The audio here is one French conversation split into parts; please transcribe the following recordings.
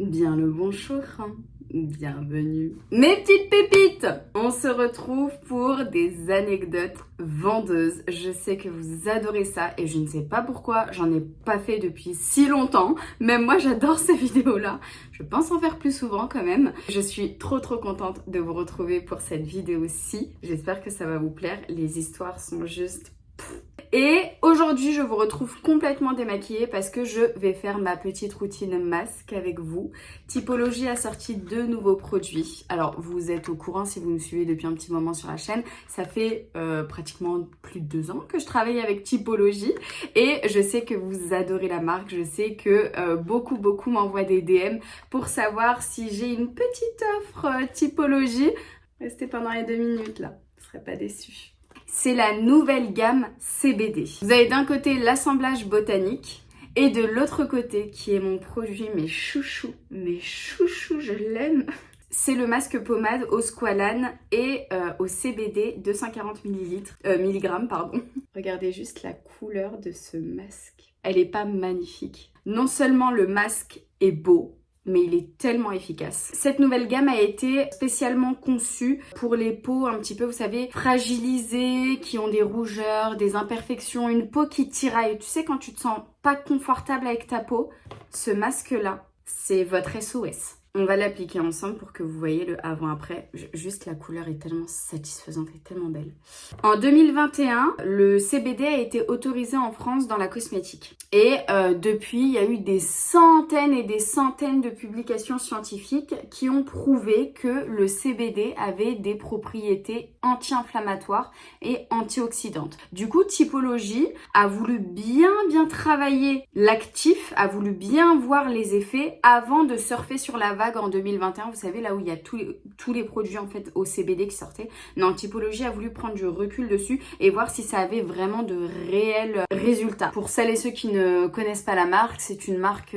Bien le bonjour, bienvenue. Mes petites pépites, on se retrouve pour des anecdotes vendeuses. Je sais que vous adorez ça et je ne sais pas pourquoi, j'en ai pas fait depuis si longtemps. Même moi j'adore ces vidéos-là. Je pense en faire plus souvent quand même. Je suis trop contente de vous retrouver pour cette vidéo-ci. J'espère que ça va vous plaire. Les histoires sont juste... Et aujourd'hui, je vous retrouve complètement démaquillée parce que je vais faire ma petite routine masque avec vous. Typologie a sorti 2 nouveaux produits. Alors, vous êtes au courant si vous me suivez depuis un petit moment sur la chaîne. Ça fait pratiquement plus de 2 ans que je travaille avec Typologie et je sais que vous adorez la marque. Je sais que beaucoup m'envoient des DM pour savoir si j'ai une petite offre Typologie. Restez pendant les 2 minutes là, vous ne serez pas déçus. C'est la nouvelle gamme CBD. Vous avez d'un côté l'assemblage botanique et de l'autre côté, qui est mon produit, mes chouchous, je l'aime. C'est le masque pommade au squalane et au CBD 240 mg. Regardez juste la couleur de ce masque. Elle n'est pas magnifique. Non seulement le masque est beau, mais il est tellement efficace. Cette nouvelle gamme a été spécialement conçue pour les peaux un petit peu, vous savez, fragilisées, qui ont des rougeurs, des imperfections, une peau qui tiraille. Tu sais, quand tu te sens pas confortable avec ta peau, ce masque-là, c'est votre SOS. On va l'appliquer ensemble pour que vous voyez le avant-après. Juste la couleur est tellement satisfaisante et tellement belle. En 2021, le CBD a été autorisé en France dans la cosmétique. Et depuis, il y a eu des centaines et des centaines de publications scientifiques qui ont prouvé que le CBD avait des propriétés anti-inflammatoires et antioxydantes. Du coup, Typologie a voulu bien travailler l'actif, a voulu bien voir les effets avant de surfer sur la vague en 2021, vous savez, là où il y a tous les produits en fait au CBD qui sortaient. Non, Typologie a voulu prendre du recul dessus et voir si ça avait vraiment de réels résultats. Pour celles et ceux qui ne connaissent pas la marque, c'est une marque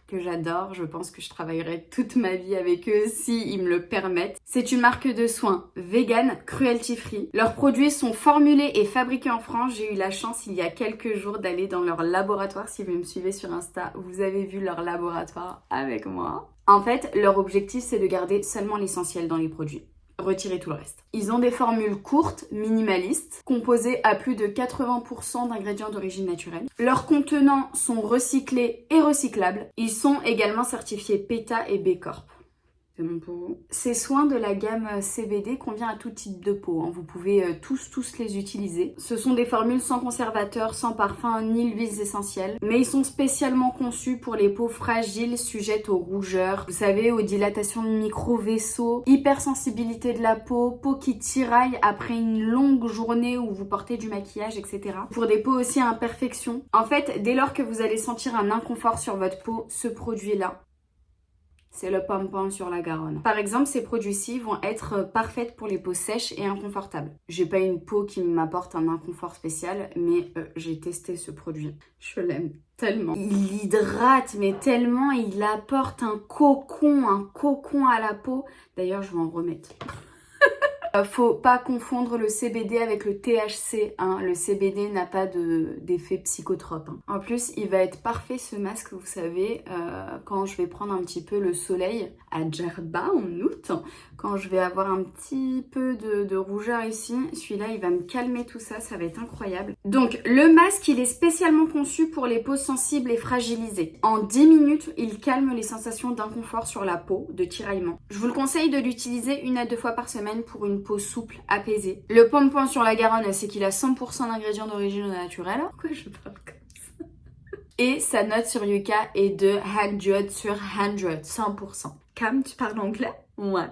que j'adore. Je pense que je travaillerai toute ma vie avec eux si ils me le permettent. C'est une marque de soins vegan, cruelty free. Leurs produits sont formulés et fabriqués en France. J'ai eu la chance il y a quelques jours d'aller dans leur laboratoire. Si vous me suivez sur Insta, vous avez vu leur laboratoire avec moi. En fait, leur objectif, c'est de garder seulement l'essentiel dans les produits. Retirer tout le reste. Ils ont des formules courtes, minimalistes, composées à plus de 80% d'ingrédients d'origine naturelle. Leurs contenants sont recyclés et recyclables. Ils sont également certifiés PETA et B Corp. C'est bon pour vous. Ces soins de la gamme CBD conviennent à tout type de peau. Vous pouvez tous les utiliser. Ce sont des formules sans conservateur, sans parfum, ni huiles essentielles. Mais ils sont spécialement conçus pour les peaux fragiles, sujettes aux rougeurs. Vous savez, aux dilatations de micro-vaisseaux, hypersensibilité de la peau, peau qui tiraille après une longue journée où vous portez du maquillage, etc. Pour des peaux aussi à imperfection. En fait, dès lors que vous allez sentir un inconfort sur votre peau, ce produit-là, c'est le pompon sur la Garonne. Par exemple, ces produits-ci vont être parfaits pour les peaux sèches et inconfortables. J'ai pas une peau qui m'apporte un inconfort spécial, mais j'ai testé ce produit. Je l'aime tellement. Il hydrate, mais tellement, il apporte un cocon à la peau. D'ailleurs, je vais en remettre. Faut pas confondre le CBD avec le THC, le CBD n'a pas d'effet psychotrope. En plus, il va être parfait ce masque, vous savez, quand je vais prendre un petit peu le soleil à Djerba en août, quand je vais avoir un petit peu de rougeur ici, celui-là il va me calmer tout ça, ça va être incroyable. Donc le masque, il est spécialement conçu pour les peaux sensibles et fragilisées. En 10 minutes, il calme les sensations d'inconfort sur la peau, de tiraillement. Je vous le conseille de l'utiliser 1 à 2 fois par semaine pour une peau souple, apaisée. Le pompon sur la Garonne, c'est qu'il a 100% d'ingrédients d'origine naturelle. Pourquoi je parle comme ça? Et sa note sur Yuka est de 100 sur 100%. Cam, tu parles anglais? Ouais.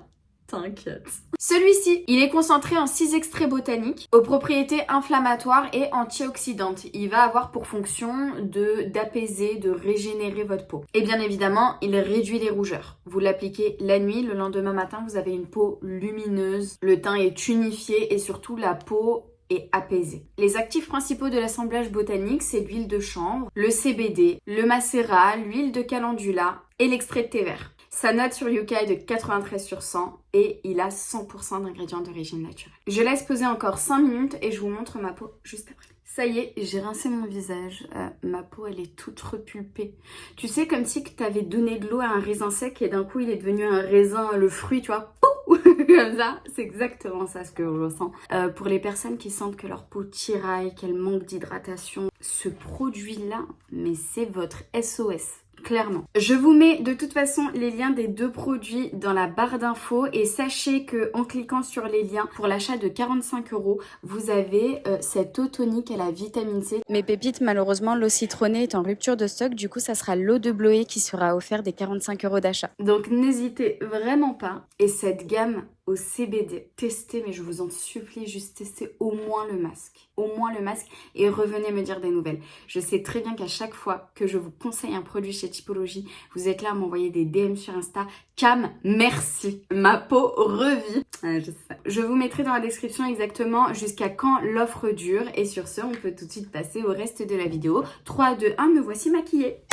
T'inquiète. Celui-ci, il est concentré en 6 extraits botaniques aux propriétés inflammatoires et antioxydantes. Il va avoir pour fonction d'apaiser, de régénérer votre peau. Et bien évidemment, il réduit les rougeurs. Vous l'appliquez la nuit, le lendemain matin, vous avez une peau lumineuse, le teint est unifié et surtout la peau est apaisée. Les actifs principaux de l'assemblage botanique, c'est l'huile de chanvre, le CBD, le macérat, l'huile de calendula et l'extrait de thé vert. Sa note sur Yuka est de 93 sur 100 et il a 100% d'ingrédients d'origine naturelle. Je laisse poser encore 5 minutes et je vous montre ma peau juste après. Ça y est, j'ai rincé mon visage. Ma peau, elle est toute repulpée. Tu sais, comme si tu avais donné de l'eau à un raisin sec et d'un coup, il est devenu un raisin, le fruit, tu vois. Pouh comme ça, c'est exactement ça ce que je ressens. Pour les personnes qui sentent que leur peau tiraille, qu'elle manque d'hydratation, ce produit-là, mais c'est votre SOS. Clairement. Je vous mets de toute façon les liens des deux produits dans la barre d'infos et sachez que en cliquant sur les liens pour l'achat de 45 €, vous avez cette eau tonique à la vitamine C. Mes pépites, malheureusement, l'eau citronnée est en rupture de stock, du coup ça sera l'eau de Bloé qui sera offerte des 45 € d'achat. Donc n'hésitez vraiment pas. Et cette gamme au CBD, testez, mais je vous en supplie, juste testez au moins le masque. Au moins le masque et revenez me dire des nouvelles. Je sais très bien qu'à chaque fois que je vous conseille un produit chez Typologie, vous êtes là à m'envoyer des DM sur Insta. Cam, merci. Ma peau revit. Je sais. Je vous mettrai dans la description exactement jusqu'à quand l'offre dure. Et sur ce, on peut tout de suite passer au reste de la vidéo. 3, 2, 1, me voici maquillée.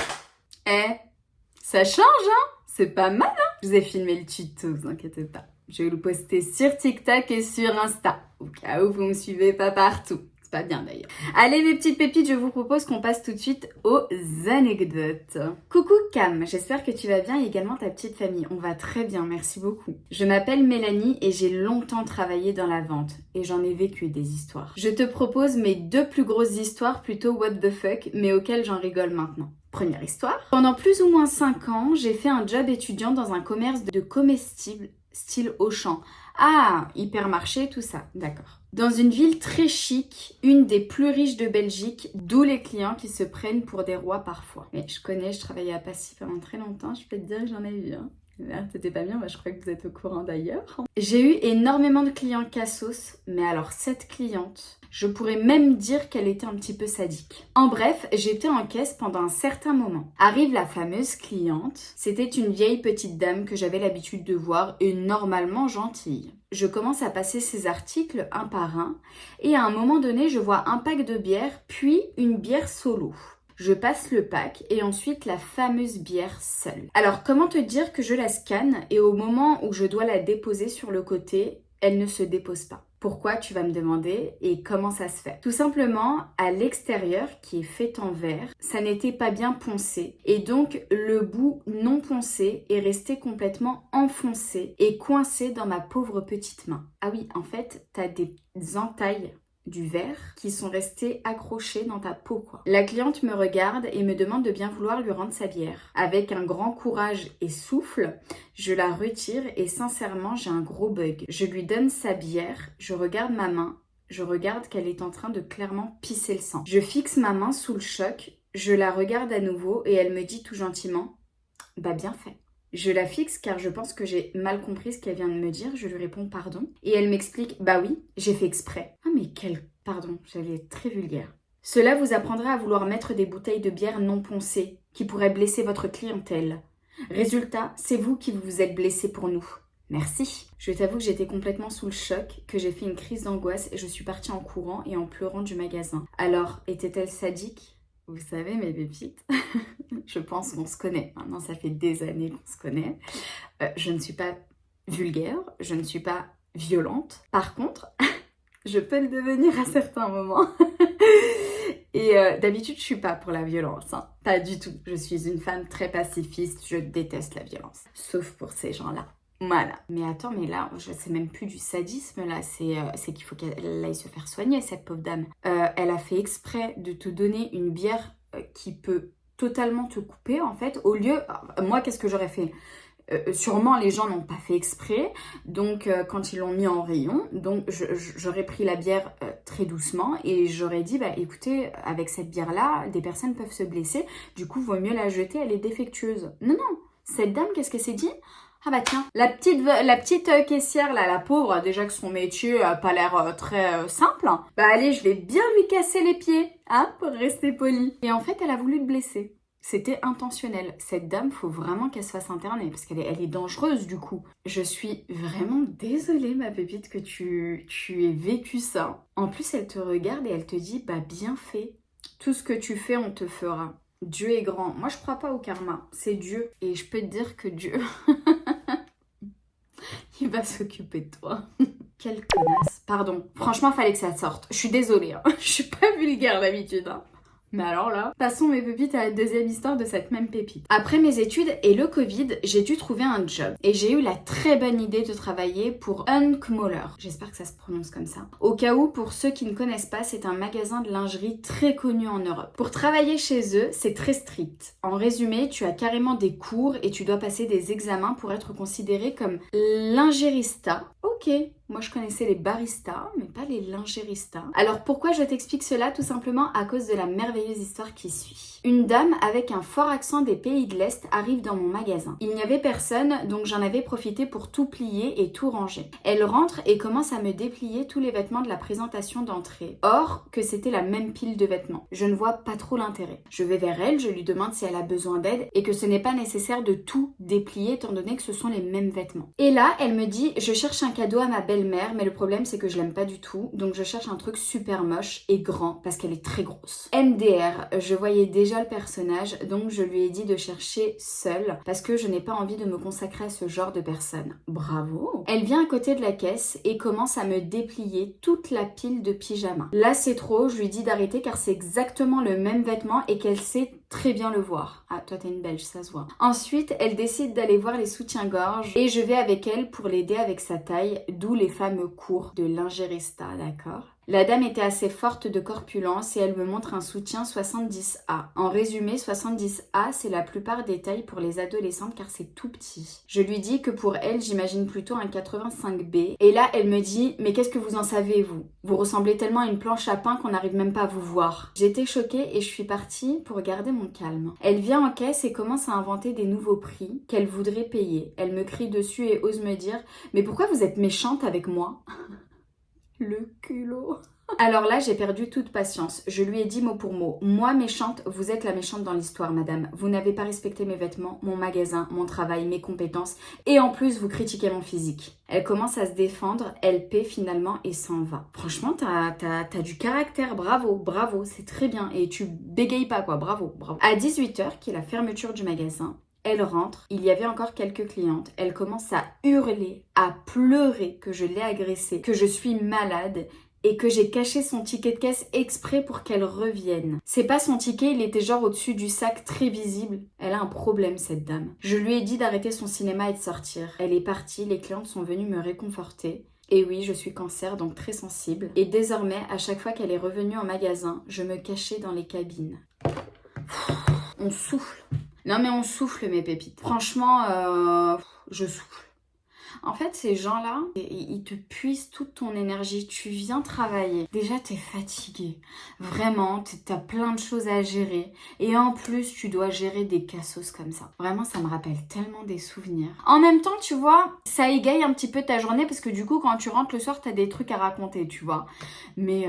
Ça change, hein? C'est pas mal, hein? Je vous ai filmé le tuto, vous inquiétez pas. Je vais le poster sur TikTok et sur Insta, au cas où vous me suivez pas partout. C'est pas bien d'ailleurs. Allez les petites pépites, je vous propose qu'on passe tout de suite aux anecdotes. Coucou Cam, j'espère que tu vas bien et également ta petite famille. On va très bien, merci beaucoup. Je m'appelle Mélanie et j'ai longtemps travaillé dans la vente et j'en ai vécu des histoires. Je te propose mes 2 plus grosses histoires, plutôt what the fuck, mais auxquelles j'en rigole maintenant. Première histoire. Pendant plus ou moins 5 ans, j'ai fait un job étudiant dans un commerce de comestibles style Auchan. Ah, hypermarché, tout ça, d'accord. Dans une ville très chic, une des plus riches de Belgique, d'où les clients qui se prennent pour des rois parfois. Mais je connais, je travaillais à Passy pendant très longtemps, je peux te dire que j'en ai vu. Hein. C'était pas bien, bah, je crois que vous êtes au courant d'ailleurs. J'ai eu énormément de clients cassos, mais alors cette cliente, je pourrais même dire qu'elle était un petit peu sadique. En bref, j'étais en caisse pendant un certain moment. Arrive la fameuse cliente. C'était une vieille petite dame que j'avais l'habitude de voir et normalement gentille. Je commence à passer ses articles un par un et à un moment donné, je vois un pack de bière puis une bière solo. Je passe le pack et ensuite la fameuse bière seule. Alors comment te dire que je la scanne et au moment où je dois la déposer sur le côté, elle ne se dépose pas. Pourquoi, tu vas me demander, et comment ça se fait? Tout simplement, à l'extérieur, qui est fait en verre, ça n'était pas bien poncé. Et donc, le bout non poncé est resté complètement enfoncé et coincé dans ma pauvre petite main. Ah oui, en fait, t'as des entailles du verre qui sont restés accrochés dans ta peau, quoi. La cliente me regarde et me demande de bien vouloir lui rendre sa bière. Avec un grand courage et souffle, je la retire et sincèrement, j'ai un gros bug. Je lui donne sa bière, je regarde ma main, je regarde qu'elle est en train de clairement pisser le sang. Je fixe ma main sous le choc, je la regarde à nouveau et elle me dit tout gentiment « Bah bien fait ». Je la fixe car je pense que j'ai mal compris ce qu'elle vient de me dire. Je lui réponds pardon. Et elle m'explique, bah oui, j'ai fait exprès. Ah mais quel... Pardon, j'allais être très vulgaire. Cela vous apprendra à vouloir mettre des bouteilles de bière non poncées qui pourraient blesser votre clientèle. Résultat, c'est vous qui vous êtes blessé pour nous. Merci. Je t'avoue que j'étais complètement sous le choc, que j'ai fait une crise d'angoisse et je suis partie en courant et en pleurant du magasin. Alors, était-elle sadique ? Vous savez, mes pépites, je pense qu'on se connaît. Maintenant, ça fait des années qu'on se connaît. Je ne suis pas vulgaire, je ne suis pas violente. Par contre, je peux le devenir à certains moments. Et d'habitude, je suis pas pour la violence. Hein. Pas du tout. Je suis une femme très pacifiste. Je déteste la violence. Sauf pour ces gens-là. Voilà. Mais attends, mais là, je sais même plus du sadisme, là. C'est qu'il faut qu'elle aille se faire soigner, cette pauvre dame. Elle a fait exprès de te donner une bière qui peut totalement te couper, en fait. Au lieu... moi, qu'est-ce que j'aurais fait ? Sûrement, les gens n'ont pas fait exprès. Donc, quand ils l'ont mis en rayon, donc j'aurais pris la bière très doucement et j'aurais dit, bah écoutez, avec cette bière-là, des personnes peuvent se blesser. Du coup, vaut mieux la jeter, elle est défectueuse. Non, non. Cette dame, qu'est-ce qu'elle s'est dit ? Ah bah tiens, la petite caissière là, la pauvre, déjà que son métier a pas l'air très simple, hein. Bah allez, je vais bien lui casser les pieds, hein, pour rester poli. Et en fait, elle a voulu le blesser. C'était intentionnel. Cette dame, faut vraiment qu'elle se fasse interner, parce qu'elle est dangereuse du coup. Je suis vraiment désolée, ma pépite, que tu aies vécu ça. En plus, elle te regarde et elle te dit, bah bien fait. Tout ce que tu fais, on te fera. Dieu est grand. Moi, je crois pas au karma. C'est Dieu. Et je peux te dire que Dieu... il va s'occuper de toi. Quelle connasse. Pardon, franchement, fallait que ça sorte. Je suis désolée, hein. Je suis pas vulgaire d'habitude, hein. Mais alors là, passons mes pépites à la deuxième histoire de cette même pépite. Après mes études et le Covid, j'ai dû trouver un job. Et j'ai eu la très bonne idée de travailler pour Hunkemöller. J'espère que ça se prononce comme ça. Au cas où, pour ceux qui ne connaissent pas, c'est un magasin de lingerie très connu en Europe. Pour travailler chez eux, c'est très strict. En résumé, tu as carrément des cours et tu dois passer des examens pour être considéré comme lingérista. Ok, moi je connaissais les baristas, mais pas les lingéristas. Alors pourquoi je t'explique cela? Tout simplement à cause de la merveilleuse histoire qui suit. Une dame avec un fort accent des pays de l'Est arrive dans mon magasin. Il n'y avait personne, donc j'en avais profité pour tout plier et tout ranger. Elle rentre et commence à me déplier tous les vêtements de la présentation d'entrée. Or, que c'était la même pile de vêtements. Je ne vois pas trop l'intérêt. Je vais vers elle, je lui demande si elle a besoin d'aide et que ce n'est pas nécessaire de tout déplier étant donné que ce sont les mêmes vêtements. Et là, elle me dit, je cherche un cadeau à ma belle-mère, mais le problème c'est que je l'aime pas du tout, donc je cherche un truc super moche et grand parce qu'elle est très grosse. MDR, je voyais déjà le personnage, donc je lui ai dit de chercher seule parce que je n'ai pas envie de me consacrer à ce genre de personne. Bravo! Elle vient à côté de la caisse et commence à me déplier toute la pile de pyjamas. Là c'est trop, je lui dis d'arrêter car c'est exactement le même vêtement et qu'elle sait très bien le voir. Ah, toi t'es une belge, ça se voit. Ensuite, elle décide d'aller voir les soutiens-gorge et je vais avec elle pour l'aider avec sa taille, d'où les fameux cours de lingérista, d'accord? La dame était assez forte de corpulence et elle me montre un soutien 70A. En résumé, 70A, c'est la plupart des tailles pour les adolescentes car c'est tout petit. Je lui dis que pour elle, j'imagine plutôt un 85B. Et là, elle me dit « Mais qu'est-ce que vous en savez, vous? Vous ressemblez tellement à une planche à pain qu'on n'arrive même pas à vous voir. » J'étais choquée et je suis partie pour garder mon calme. Elle vient en caisse et commence à inventer des nouveaux prix qu'elle voudrait payer. Elle me crie dessus et ose me dire « Mais pourquoi vous êtes méchante avec moi ?» Le culot. Alors là, j'ai perdu toute patience. Je lui ai dit mot pour mot. Moi, méchante, vous êtes la méchante dans l'histoire, madame. Vous n'avez pas respecté mes vêtements, mon magasin, mon travail, mes compétences. Et en plus, vous critiquez mon physique. Elle commence à se défendre, elle paie finalement et s'en va. Franchement, t'as du caractère. Bravo, bravo, c'est très bien. Et tu bégayes pas, quoi. Bravo, bravo. À 18h, qui est la fermeture du magasin, elle rentre, il y avait encore quelques clientes, elle commence à hurler, à pleurer que je l'ai agressée, que je suis malade et que j'ai caché son ticket de caisse exprès pour qu'elle revienne. C'est pas son ticket, il était genre au-dessus du sac très visible. Elle a un problème cette dame. Je lui ai dit d'arrêter son cinéma et de sortir. Elle est partie, les clientes sont venues me réconforter. Et oui, je suis cancer, donc très sensible. Et désormais, à chaque fois qu'elle est revenue en magasin, je me cachais dans les cabines. On souffle. Non mais on souffle mes pépites. Franchement, je souffle. En fait, ces gens-là, ils te puisent toute ton énergie. Tu viens travailler. Déjà, t'es fatigué. Vraiment, t'as plein de choses à gérer. Et en plus, tu dois gérer des cassos comme ça. Vraiment, ça me rappelle tellement des souvenirs. En même temps, tu vois, ça égaye un petit peu ta journée parce que du coup, quand tu rentres le soir, t'as des trucs à raconter, tu vois. Mais...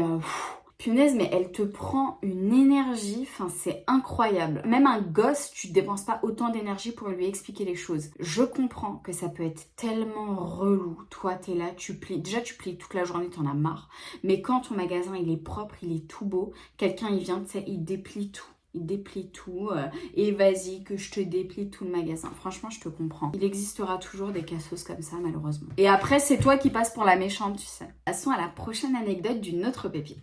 punaise, mais elle te prend une énergie, enfin c'est incroyable. Même un gosse, tu ne dépenses pas autant d'énergie pour lui expliquer les choses. Je comprends que ça peut être tellement relou. Toi, t'es là, tu plies. Déjà, tu plies toute la journée, t'en as marre. Mais quand ton magasin, il est propre, il est tout beau, quelqu'un, il vient, tu sais, il déplie tout. Il déplie tout et vas-y que je te déplie tout le magasin. Franchement, je te comprends. Il existera toujours des cassos comme ça, malheureusement. Et après, c'est toi qui passes pour la méchante, tu sais. Passons à la prochaine anecdote d'une autre pépite.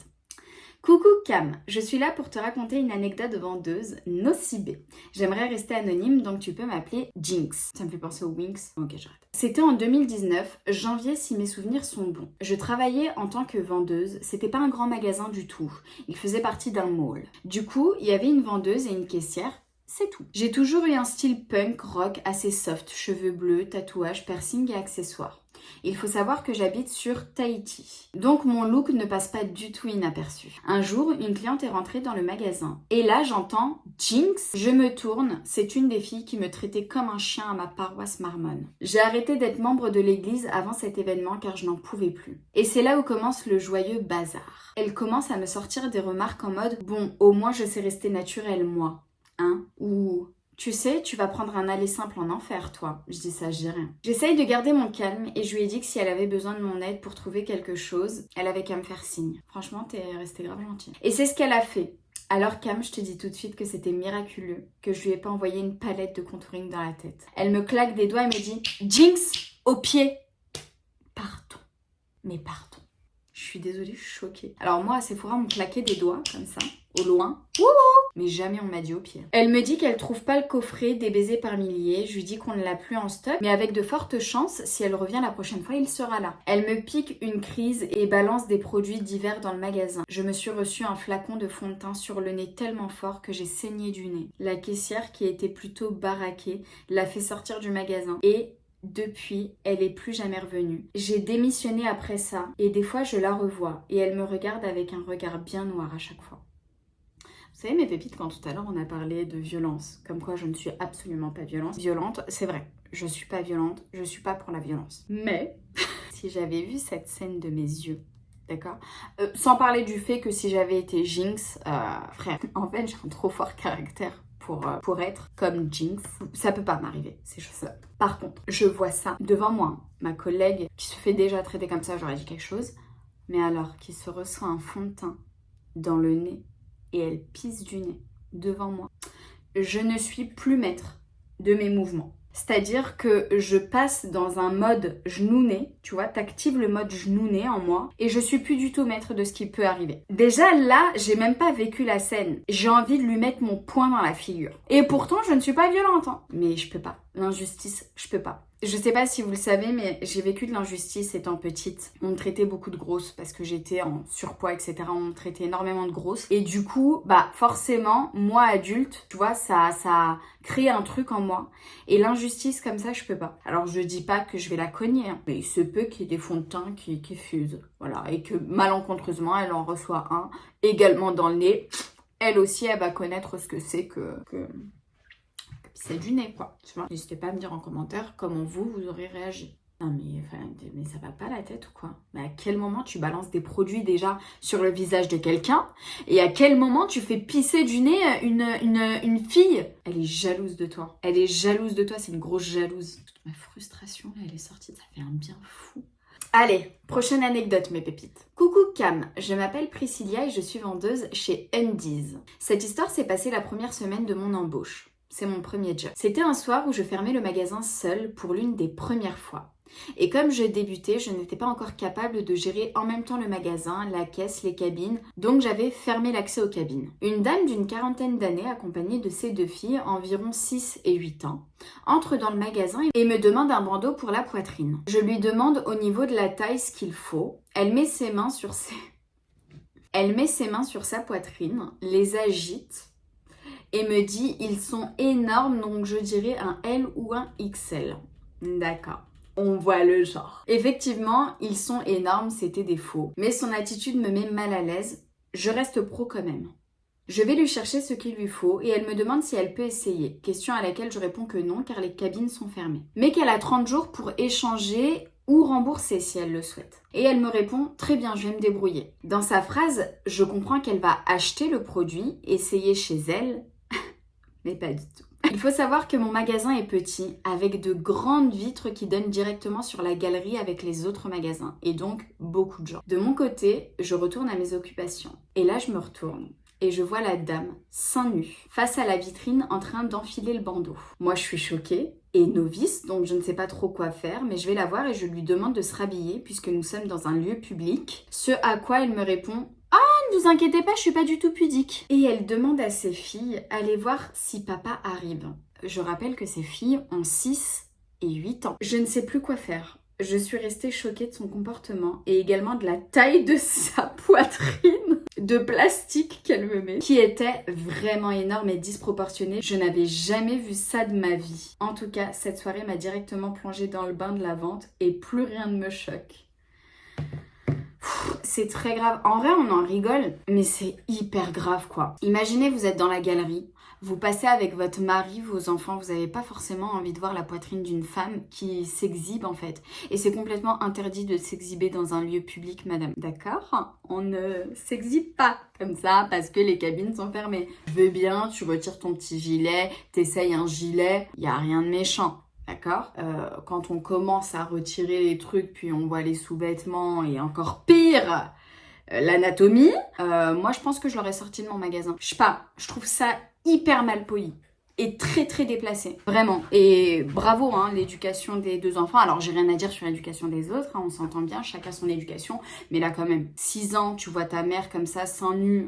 Coucou Cam, je suis là pour te raconter une anecdote de vendeuse nocibée. J'aimerais rester anonyme, donc tu peux m'appeler Jinx. Ça me fait penser aux Winx. Ok, j'arrête. C'était en 2019, janvier si mes souvenirs sont bons. Je travaillais en tant que vendeuse, c'était pas un grand magasin du tout. Il faisait partie d'un mall. Du coup, il y avait une vendeuse et une caissière. C'est tout. J'ai toujours eu un style punk rock assez soft, cheveux bleus, tatouages, piercing et accessoires. Il faut savoir que j'habite sur Tahiti. Donc mon look ne passe pas du tout inaperçu. Un jour, une cliente est rentrée dans le magasin. Et là, j'entends « Jinx !» Je me tourne, c'est une des filles qui me traitait comme un chien à ma paroisse marmonne. J'ai arrêté d'être membre de l'église avant cet événement car je n'en pouvais plus. Et c'est là où commence le joyeux bazar. Elle commence à me sortir des remarques en mode « Bon, au moins je sais rester naturelle, moi. » Hein ? Ou... Tu sais, tu vas prendre un aller simple en enfer, toi. Je dis ça, je dis rien. J'essaye de garder mon calme et je lui ai dit que si elle avait besoin de mon aide pour trouver quelque chose, elle avait qu'à me faire signe. Franchement, t'es restée grave gentille. Et c'est ce qu'elle a fait. Alors Cam, je te dis tout de suite que c'était miraculeux, que je lui ai pas envoyé une palette de contouring dans la tête. Elle me claque des doigts et me dit « Jinx, au pied !» Pardon. Mais pardon. Je suis désolée, je suis choquée. Alors moi, à Sephora, on me claquait des doigts, comme ça, au loin. Wouhou, mais jamais on m'a dit au pire. Elle me dit qu'elle trouve pas le coffret des baisers par milliers. Je lui dis qu'on ne l'a plus en stock, mais avec de fortes chances, si elle revient la prochaine fois, il sera là. Elle me pique une crise et balance des produits divers dans le magasin. Je me suis reçu un flacon de fond de teint sur le nez tellement fort que j'ai saigné du nez. La caissière, qui était plutôt baraquée, l'a fait sortir du magasin. Et depuis, elle est plus jamais revenue. J'ai démissionné après ça et des fois je la revois et elle me regarde avec un regard bien noir à chaque fois. Vous savez mes pépites, quand tout à l'heure on a parlé de violence, comme quoi je ne suis absolument pas violente, c'est vrai, je suis pas violente, je suis pas pour la violence. Mais si j'avais vu cette scène de mes yeux, d'accord, sans parler du fait que si j'avais été Jinx, frère, en fait j'ai un trop fort caractère pour être comme Jinx. Ça peut pas m'arriver, ces choses-là. Par contre, je vois ça devant moi. Ma collègue qui se fait déjà traiter comme ça, j'aurais dit quelque chose. Mais alors, qui se reçoit un fond de teint dans le nez et elle pisse du nez devant moi. Je ne suis plus maître de mes mouvements. C'est-à-dire que je passe dans un mode genou-nez, tu vois, t'actives le mode genou-nez en moi et je suis plus du tout maître de ce qui peut arriver. Déjà là, j'ai même pas vécu la scène. J'ai envie de lui mettre mon poing dans la figure. Et pourtant, je ne suis pas violente, hein. Mais je peux pas. L'injustice, je peux pas. Je sais pas si vous le savez, mais j'ai vécu de l'injustice étant petite. On me traitait beaucoup de grosse parce que j'étais en surpoids, etc. On me traitait énormément de grosse. Et du coup, bah forcément, moi adulte, tu vois, ça a créé un truc en moi. Et l'injustice comme ça, je peux pas. Alors je dis pas que je vais la cogner, hein, mais il se peut qu'il y ait des fonds de teint qui fusent. Voilà, et que malencontreusement, elle en reçoit un également dans le nez. Elle aussi, elle va connaître ce que c'est que c'est du nez, quoi. Tu vois, n'hésitez pas à me dire en commentaire comment vous aurez réagi. Non mais ça va pas la tête ou quoi? Mais à quel moment tu balances des produits déjà sur le visage de quelqu'un et à quel moment tu fais pisser du nez une fille? Elle est jalouse de toi. Elle est jalouse de toi, c'est une grosse jalouse. Toute ma frustration là, elle est sortie, ça fait un bien fou. Allez, prochaine anecdote mes pépites. Coucou Cam, je m'appelle Priscilla et je suis vendeuse chez Undies. Cette histoire s'est passée la première semaine de mon embauche. C'est mon premier job. C'était un soir où je fermais le magasin seule pour l'une des premières fois. Et comme je débutais, je n'étais pas encore capable de gérer en même temps le magasin, la caisse, les cabines, donc j'avais fermé l'accès aux cabines. Une dame d'une quarantaine d'années, accompagnée de ses deux filles, environ 6 et 8 ans, entre dans le magasin et me demande un bandeau pour la poitrine. Je lui demande au niveau de la taille ce qu'il faut. Elle met ses mains sur sa poitrine, les agite et me dit ils sont énormes, donc je dirais un L ou un XL. D'accord. On voit le genre. Effectivement, ils sont énormes, c'était des faux. Mais son attitude me met mal à l'aise. Je reste pro quand même. Je vais lui chercher ce qu'il lui faut et elle me demande si elle peut essayer. Question à laquelle je réponds que non car les cabines sont fermées. Mais qu'elle a 30 jours pour échanger ou rembourser si elle le souhaite. Et elle me répond « Très bien, je vais me débrouiller ». Dans sa phrase, je comprends qu'elle va acheter le produit, essayer chez elle, mais pas du tout. Il faut savoir que mon magasin est petit, avec de grandes vitres qui donnent directement sur la galerie avec les autres magasins, et donc beaucoup de gens. De mon côté, je retourne à mes occupations. Et là, je me retourne. Et je vois la dame, seins nus, face à la vitrine en train d'enfiler le bandeau. Moi, je suis choquée et novice, donc je ne sais pas trop quoi faire, mais je vais la voir et je lui demande de se rhabiller puisque nous sommes dans un lieu public. Ce à quoi elle me répond « Ah, ne vous inquiétez pas, je suis pas du tout pudique ». Et elle demande à ses filles « Allez voir si papa arrive ». Je rappelle que ses filles ont 6 et 8 ans. Je ne sais plus quoi faire. Je suis restée choquée de son comportement et également de la taille de sa poitrine de plastique qu'elle me met, qui était vraiment énorme et disproportionnée. Je n'avais jamais vu ça de ma vie. En tout cas, cette soirée m'a directement plongée dans le bain de la vente et plus rien ne me choque. C'est très grave. En vrai, on en rigole, mais c'est hyper grave, quoi. Imaginez, vous êtes dans la galerie, vous passez avec votre mari, vos enfants, vous n'avez pas forcément envie de voir la poitrine d'une femme qui s'exhibe, en fait. Et c'est complètement interdit de s'exhiber dans un lieu public, madame. D'accord? On ne s'exhibe pas comme ça parce que les cabines sont fermées. Je veux bien, tu retires ton petit gilet, t'essayes un gilet, il n'y a rien de méchant. D'accord, quand on commence à retirer les trucs, puis on voit les sous-vêtements et encore pire, l'anatomie, moi je pense que je l'aurais sorti de mon magasin. Je sais pas, je trouve ça hyper mal poli. est très très déplacée, vraiment. Et bravo, hein, l'éducation des 2 enfants. Alors j'ai rien à dire sur l'éducation des autres, hein, on s'entend bien, chacun son éducation. Mais là quand même, 6 ans, tu vois ta mère comme ça, seins nus,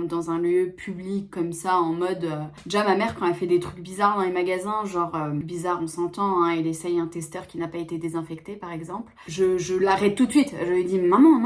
dans un lieu public comme ça, en mode... Déjà ma mère quand elle fait des trucs bizarres dans les magasins, genre bizarre on s'entend, hein, elle essaye un testeur qui n'a pas été désinfecté par exemple. Je l'arrête tout de suite, je lui dis maman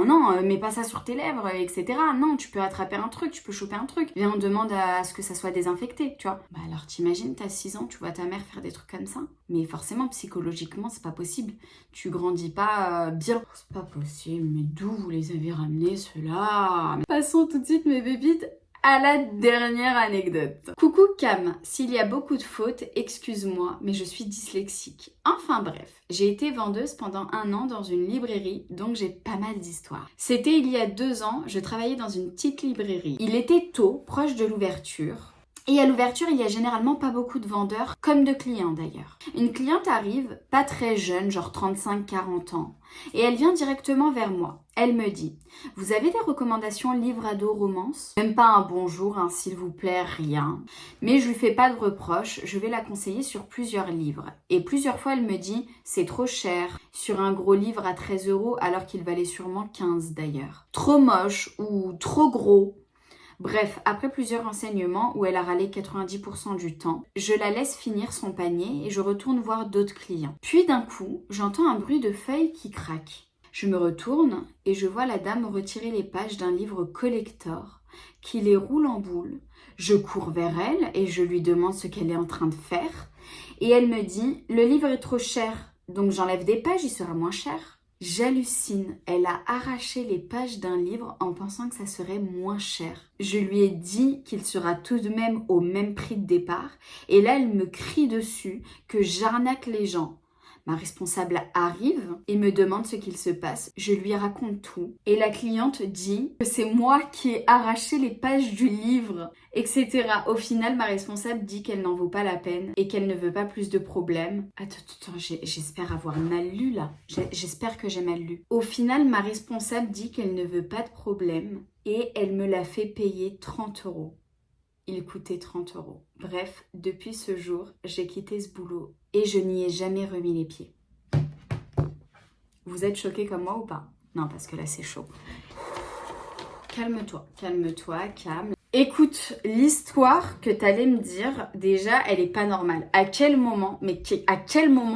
non, mets pas ça sur tes lèvres, etc. Non, tu peux attraper un truc, tu peux choper un truc. Viens on demande à ce que ça soit désinfecté, tu vois. Bah alors t'imagines, t'as 6 ans, tu vois ta mère faire des trucs comme ça. Mais forcément, psychologiquement, c'est pas possible. Tu grandis pas bien. C'est pas possible, mais d'où vous les avez ramenés ceux-là? Passons tout de suite mes bébites à la dernière anecdote. Coucou Cam, s'il y a beaucoup de fautes, excuse-moi, mais je suis dyslexique. Enfin bref, j'ai été vendeuse pendant 1 an dans une librairie, donc j'ai pas mal d'histoires. C'était il y a 2 ans, je travaillais dans une petite librairie. Il était tôt, proche de l'ouverture. Et à l'ouverture, il y a généralement pas beaucoup de vendeurs, comme de clients d'ailleurs. Une cliente arrive, pas très jeune, genre 35-40 ans, et elle vient directement vers moi. Elle me dit « Vous avez des recommandations livres ados romance ?» Même pas un bonjour, un s'il vous plaît, rien. Mais je lui fais pas de reproche, je vais la conseiller sur plusieurs livres. Et plusieurs fois, elle me dit « C'est trop cher » sur un gros livre à 13 € alors qu'il valait sûrement 15 d'ailleurs. Trop moche ou trop gros. Bref, après plusieurs renseignements où elle a râlé 90% du temps, je la laisse finir son panier et je retourne voir d'autres clients. Puis d'un coup, j'entends un bruit de feuilles qui craquent. Je me retourne et je vois la dame retirer les pages d'un livre collector qui les roule en boule. Je cours vers elle et je lui demande ce qu'elle est en train de faire. Et elle me dit « Le livre est trop cher, donc j'enlève des pages, il sera moins cher. » J'hallucine, elle a arraché les pages d'un livre en pensant que ça serait moins cher. Je lui ai dit qu'il sera tout de même au même prix de départ et là elle me crie dessus que j'arnaque les gens. Ma responsable arrive et me demande ce qu'il se passe. Je lui raconte tout. Et la cliente dit que c'est moi qui ai arraché les pages du livre, etc. Au final, ma responsable dit qu'elle n'en vaut pas la peine et qu'elle ne veut pas plus de problèmes. Attends, j'espère avoir mal lu là. J'espère que j'ai mal lu. Au final, ma responsable dit qu'elle ne veut pas de problème et elle me l'a fait payer 30 €. Il coûtait 30 €. Bref, depuis ce jour, j'ai quitté ce boulot et je n'y ai jamais remis les pieds. Vous êtes choqués comme moi ou pas? Non, parce que là, c'est chaud. Calme-toi, calme. Écoute, l'histoire que t'allais me dire, déjà, elle est pas normale. À quel moment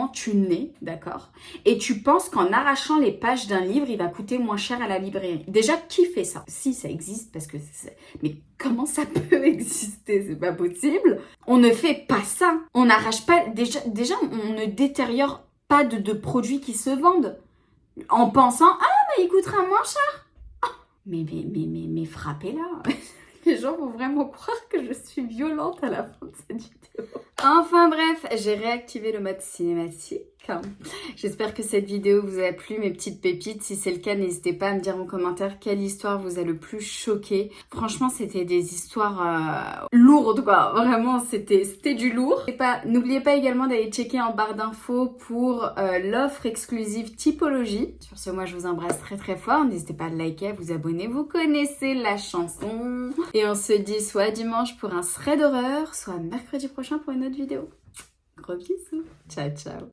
tu nais, d'accord? Et tu penses qu'en arrachant les pages d'un livre, il va coûter moins cher à la librairie? Déjà, qui fait ça? Si, ça existe, parce que mais comment ça peut exister? C'est pas possible. On ne fait pas ça. On n'arrache pas... Déjà, on ne détériore pas de produits qui se vendent. En pensant, ah, mais il coûtera moins cher. Mais frappez-la. Les gens vont vraiment croire que je suis violente à la fin de cette vidéo. Enfin bref, j'ai réactivé le mode cinématique. J'espère que cette vidéo vous a plu, mes petites pépites. Si c'est le cas, n'hésitez pas à me dire en commentaire quelle histoire vous a le plus choqué. Franchement, c'était des histoires lourdes, quoi. Vraiment, c'était du lourd. N'oubliez pas également d'aller checker en barre d'infos pour l'offre exclusive Typologie. Sur ce, moi, je vous embrasse très très fort. N'hésitez pas à liker, à vous abonner. Vous connaissez la chanson. Et on se dit soit dimanche pour un thread d'horreur, soit mercredi prochain pour une autre vidéo. Gros bisous. Ciao, ciao.